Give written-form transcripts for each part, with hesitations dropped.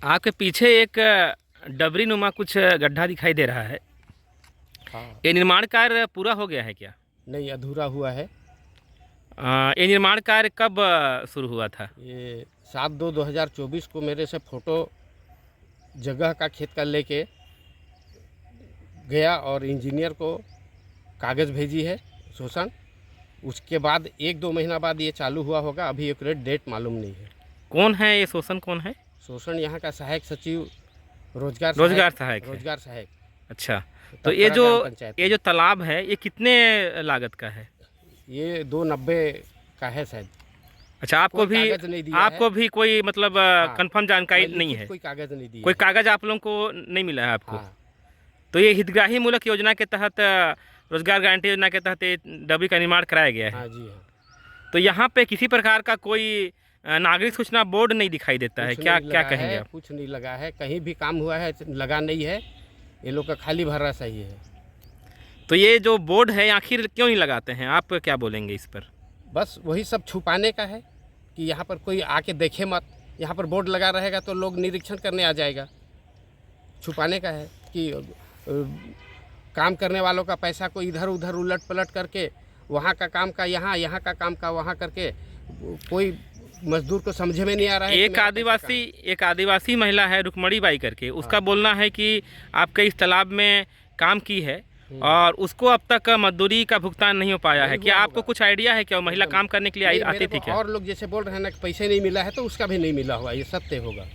आपके पीछे एक डबरी नुमा कुछ गड्ढा दिखाई दे रहा है। हाँ। ये निर्माण कार्य पूरा हो गया है क्या? नहीं, अधूरा हुआ है। ये निर्माण कार्य कब शुरू हुआ था? ये 7/2/2024 को मेरे से फ़ोटो जगह का खेत का लेके गया और इंजीनियर को कागज़ भेजी है शोषण। उसके बाद 1-2 महीना बाद ये चालू हुआ होगा। अभी एक्यूरेट डेट मालूम नहीं है। कौन है ये शोषण, कौन है? शोषण यहाँ का सहायक सचिव रोजगार सहायक है। रोजगार सहायक। अच्छा, तो तपकरा ये ग्राम पंचायत जो तालाब है ये कितने लागत का है? ये 290 का है शायद। अच्छा, आपको भी कोई मतलब कंफर्म जानकारी नहीं है? कोई कागज़ नहीं दिया। कोई कागज़ आप लोगों को नहीं मिला है आपको? हाँ। तो ये हितग्राही मूलक योजना के तहत, रोजगार गारंटी योजना के तहत ये डबरी का निर्माण कराया गया है। हाँ जी हाँ। तो यहाँ पे किसी प्रकार का कोई नागरिक सूचना बोर्ड नहीं दिखाई देता है क्या? क्या कहेंगे आप? कुछ नहीं लगा है, कहीं भी काम हुआ है लगा नहीं है। ये लोग का खाली भर्रा सही है। तो ये जो बोर्ड है आखिर क्यों नहीं लगाते हैं, आप क्या बोलेंगे इस पर? बस वही सब छुपाने का है कि यहाँ पर कोई आके देखे मत। यहाँ पर बोर्ड लगा रहेगा तो लोग निरीक्षण करने आ जाएगा। छुपाने का है कि काम करने वालों का पैसा को इधर उधर उलट पलट करके वहाँ का काम का यहाँ, यहाँ का काम का वहाँ करके कोई मजदूर को समझे में नहीं आ रहा है। एक आदिवासी महिला है रुक्मणी बाई करके, उसका बोलना है कि आपके इस तालाब में काम की है और उसको अब तक मजदूरी का भुगतान नहीं हो पाया है। क्या आपको कुछ आइडिया है क्या वो महिला काम करने के लिए आती थी क्या? और लोग जैसे बोल रहे हैं ना कि पैसे नहीं मिला है, तो उसका भी नहीं मिला हुआ, ये सत्य होगा।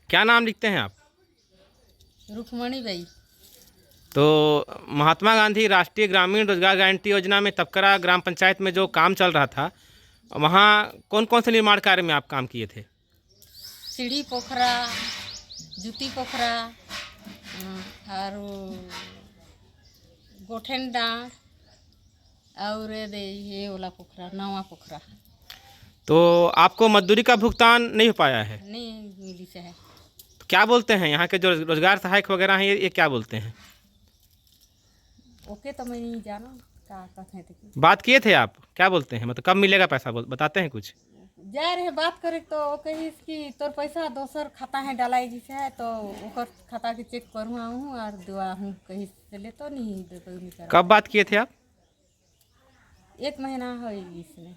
क्या नाम लिखते हैं आप? रुक्मणी बाई। तो महात्मा गांधी राष्ट्रीय ग्रामीण रोजगार गारंटी योजना में तपकरा ग्राम पंचायत में जो काम चल रहा था, वहाँ कौन कौन से निर्माण कार्य में आप काम किए थे? सीढ़ी पोखरा, जूती पोखरा और गोठेन डाँड़ और ये वाला पोखरा, नवा पोखरा। तो आपको मजदूरी का भुगतान नहीं हो पाया है? नहीं मिली से है। तो क्या बोलते हैं यहाँ के जो रोजगार सहायक वगैरह हैं, ये क्या बोलते हैं? ओके, तो मैं नहीं जाना क्या कहते हैं। तो बात किए थे आप, क्या बोलते हैं, मतलब कब मिलेगा पैसा, बताते हैं कुछ? जा रहे बात करे तो कही कि तोर पैसा दोसर खाता है डालाई जिसे है, तो ओकर खाता के चेक करूँ हूँ और दुआ हूँ कहीं से ले तो नहीं दे। कब बात किए थे आप? 1 महीना हो इसमें।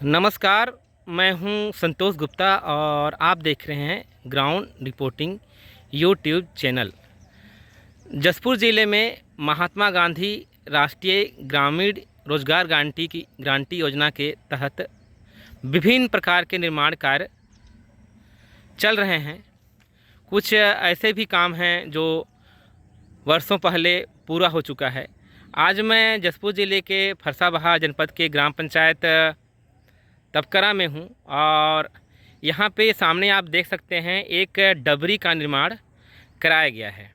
नमस्कार, मैं हूं संतोष गुप्ता और आप देख रहे हैं ground reporting YouTube channel. Jaspur ज़िले में महात्मा गांधी राष्ट्रीय ग्रामीण रोजगार गारंटी योजना के तहत विभिन्न प्रकार के निर्माण कार्य चल रहे हैं। कुछ ऐसे भी काम हैं जो वर्षों पहले पूरा हो चुका है। आज मैं जसपुर ज़िले के फरसाबहा जनपद के ग्राम पंचायत तपकरा में हूँ और यहाँ पे सामने आप देख सकते हैं एक डबरी का निर्माण कराया गया है।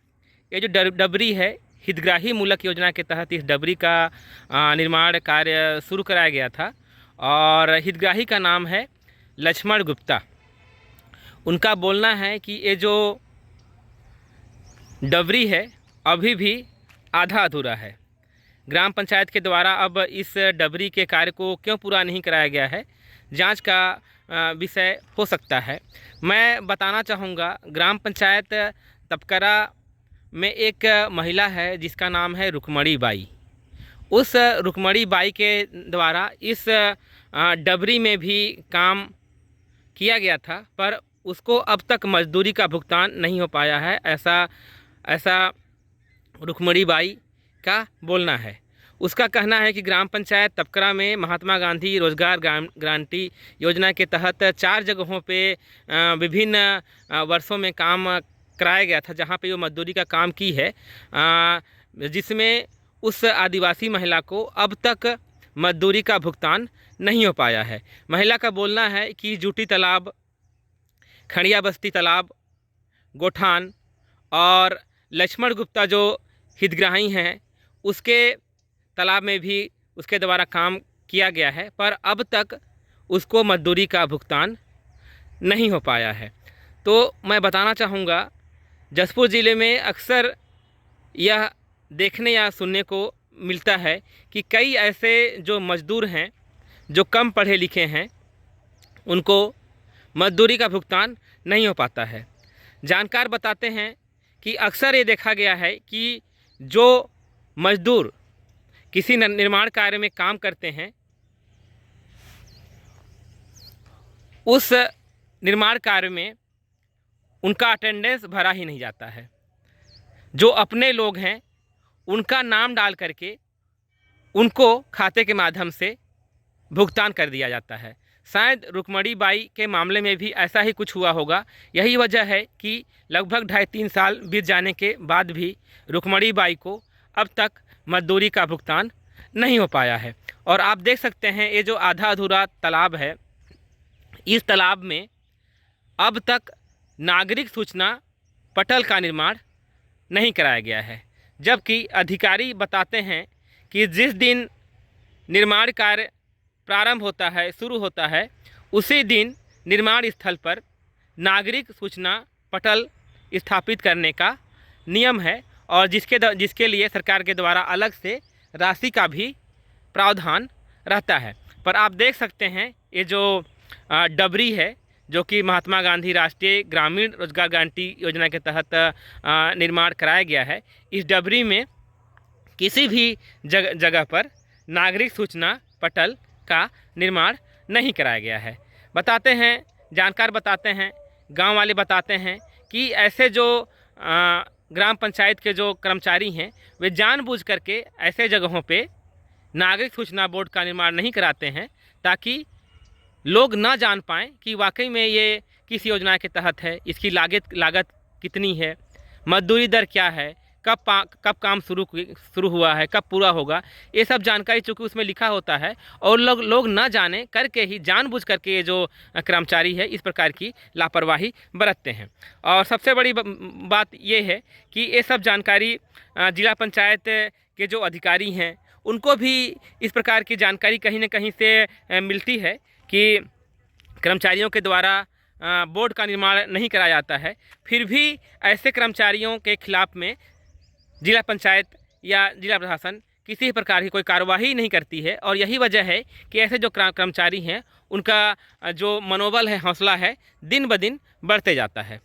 ये जो डबरी है, हितग्राही मूलक योजना के तहत इस डबरी का निर्माण कार्य शुरू कराया गया था और हितग्राही का नाम है लक्ष्मण गुप्ता। उनका बोलना है कि ये जो डबरी है अभी भी आधा अधूरा है। ग्राम पंचायत के द्वारा अब इस डबरी के कार्य को क्यों पूरा नहीं कराया गया है, जांच का विषय हो सकता है। मैं बताना चाहूँगा, ग्राम पंचायत तपकरा में एक महिला है जिसका नाम है रुक्मणी बाई। उस रुक्मणी बाई के द्वारा इस डबरी में भी काम किया गया था, पर उसको अब तक मजदूरी का भुगतान नहीं हो पाया है, ऐसा रुक्मणी बाई का बोलना है। उसका कहना है कि ग्राम पंचायत तपकरा में महात्मा गांधी रोजगार गारंटी योजना के तहत 4 जगहों पे विभिन्न वर्षों में काम कराया गया था, जहां पे वो मजदूरी का काम की है, जिसमें उस आदिवासी महिला को अब तक मजदूरी का भुगतान नहीं हो पाया है। महिला का बोलना है कि जूटी तालाब, खड़िया बस्ती तालाब, गोठान और लक्ष्मण गुप्ता जो हितग्राही हैं उसके तालाब में भी उसके द्वारा काम किया गया है, पर अब तक उसको मजदूरी का भुगतान नहीं हो पाया है। तो मैं बताना चाहूँगा, जसपुर ज़िले में अक्सर यह देखने या सुनने को मिलता है कि कई ऐसे जो मज़दूर हैं जो कम पढ़े लिखे हैं उनको मजदूरी का भुगतान नहीं हो पाता है। जानकार बताते हैं कि अक्सर ये देखा गया है कि जो मजदूर किसी निर्माण कार्य में काम करते हैं, उस निर्माण कार्य में उनका अटेंडेंस भरा ही नहीं जाता है। जो अपने लोग हैं उनका नाम डाल करके उनको खाते के माध्यम से भुगतान कर दिया जाता है। शायद रुक्मणी बाई के मामले में भी ऐसा ही कुछ हुआ होगा। यही वजह है कि लगभग 2.5-3 साल बीत जाने के बाद भी रुक्मणी बाई को अब तक मजदूरी का भुगतान नहीं हो पाया है। और आप देख सकते हैं ये जो आधा अधूरा तालाब है, इस तालाब में अब तक नागरिक सूचना पटल का निर्माण नहीं कराया गया है, जबकि अधिकारी बताते हैं कि जिस दिन निर्माण कार्य प्रारंभ होता है, शुरू होता है, उसी दिन निर्माण स्थल पर नागरिक सूचना पटल स्थापित करने का नियम है और जिसके लिए सरकार के द्वारा अलग से राशि का भी प्रावधान रहता है। पर आप देख सकते हैं ये जो डबरी है, जो कि महात्मा गांधी राष्ट्रीय ग्रामीण रोजगार गारंटी योजना के तहत निर्माण कराया गया है, इस डबरी में किसी भी जगह पर नागरिक सूचना पटल का निर्माण नहीं कराया गया है। बताते हैं, जानकार बताते हैं, गांव वाले बताते हैं कि ऐसे जो ग्राम पंचायत के जो कर्मचारी हैं वे जानबूझ करके ऐसे जगहों पे नागरिक सूचना बोर्ड का निर्माण नहीं कराते हैं ताकि लोग ना जान पाएँ कि वाकई में ये किस योजना के तहत है, इसकी लागत कितनी है, मजदूरी दर क्या है, कब काम शुरू हुआ है, कब पूरा होगा, ये सब जानकारी चूँकि उसमें लिखा होता है और लोग ना जाने करके ही जानबूझ करके ये जो कर्मचारी है इस प्रकार की लापरवाही बरतते हैं। और सबसे बड़ी बात ये है कि ये सब जानकारी जिला पंचायत के जो अधिकारी हैं उनको भी इस प्रकार की जानकारी कहीं न कहीं से मिलती है कि कर्मचारियों के द्वारा बोर्ड का निर्माण नहीं कराया जाता है। फिर भी ऐसे कर्मचारियों के खिलाफ में जिला पंचायत या जिला प्रशासन किसी प्रकार की कोई कार्रवाई नहीं करती है और यही वजह है कि ऐसे जो कर्मचारी हैं उनका जो मनोबल है, हौसला है, दिन ब दिन बढ़ते जाता है।